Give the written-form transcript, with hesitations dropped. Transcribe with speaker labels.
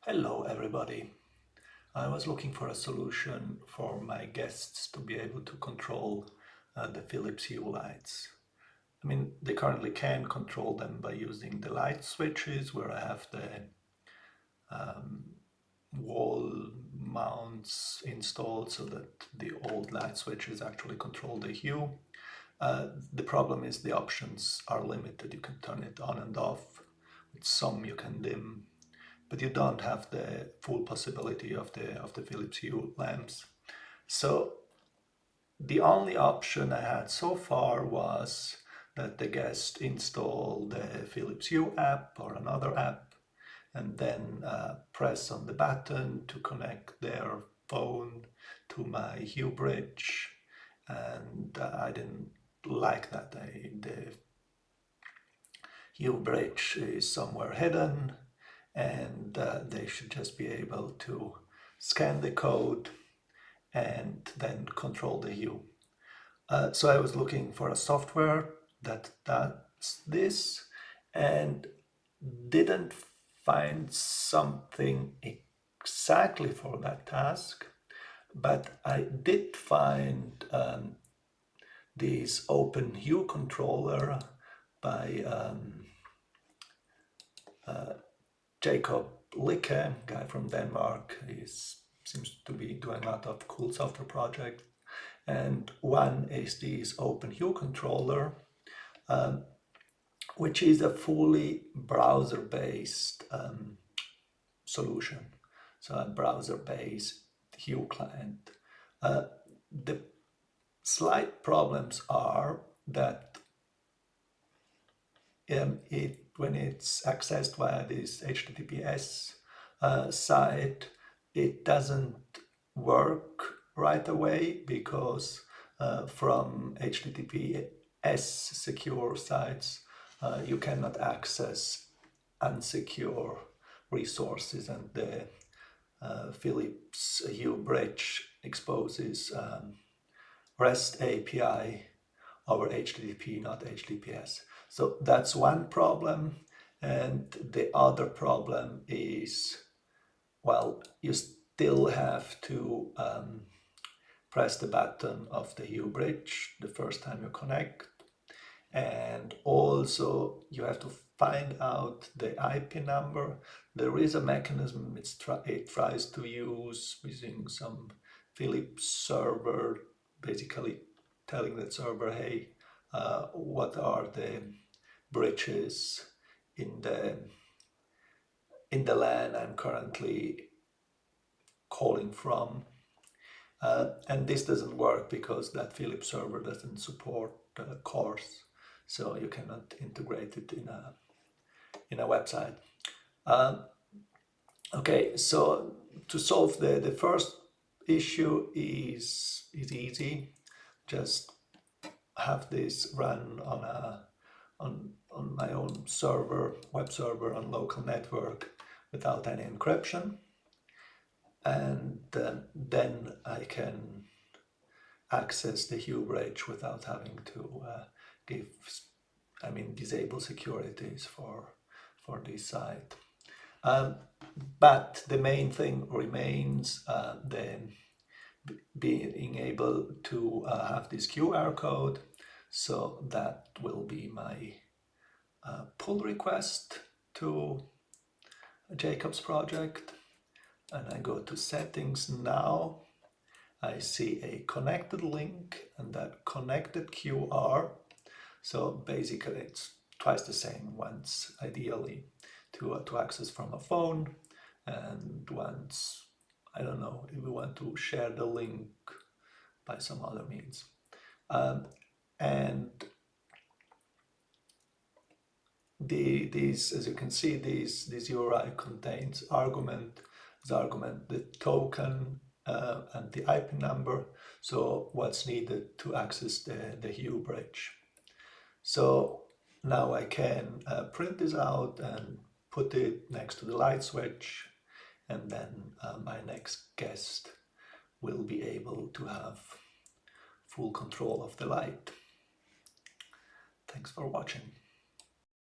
Speaker 1: Hello everybody. I was looking for a solution for my guests to be able to control the Philips Hue lights. I mean, they currently can control them by using the light switches where I have the wall mounts installed so that the old light switches actually control the hue. The problem is the options are limited. You can turn it on and off. With some you can dim, but you don't have the full possibility of the Philips Hue lamps. So the only option I had so far was that the guest install the Philips Hue app or another app and then press on the button to connect their phone to my Hue bridge. And I didn't like that. The Hue bridge is somewhere hidden, and they should just be able to scan the code and then control the hue. So I was looking for a software that does this and didn't find something exactly for that task, but I did find this Open Hue controller by Jacob Lykke, guy from Denmark. He seems to be doing a lot of cool software projects. And one is this Open Hue controller, which is a fully browser-based solution. So a browser-based Hue client. The slight problems are that when it's accessed via this HTTPS site, it doesn't work right away because from HTTPS secure sites, you cannot access unsecure resources, and the Philips Hue bridge exposes REST API over HTTP, not HTTPS. So that's one problem. And the other problem is, well, you still have to press the button of the Hue bridge the first time you connect. And also you have to find out the IP number. There is a mechanism it tries to use using some Philips server, basically telling that server, hey, what are the bridges in the LAN I'm currently calling from. And this doesn't work because that Philips server doesn't support CORS, so you cannot integrate it in a website. Okay, so to solve the first issue is easy. Just have this run on my own server, web server on local network without any encryption. And then I can access the Hue bridge without having to disable securities for this site. But the main thing remains being able to have this QR code. So that will be my pull request to Jacob's project. And I go to settings now. I see a connected link and that connected QR. So basically it's twice the same, once ideally to access from a phone, and once, I don't know, if we want to share the link by some other means. And as you can see, this URI contains argument, the token, and the IP number, so what's needed to access the Hue bridge. So now I can print this out and put it next to the light switch, and then my next guest will be able to have full control of the light. Thanks for watching.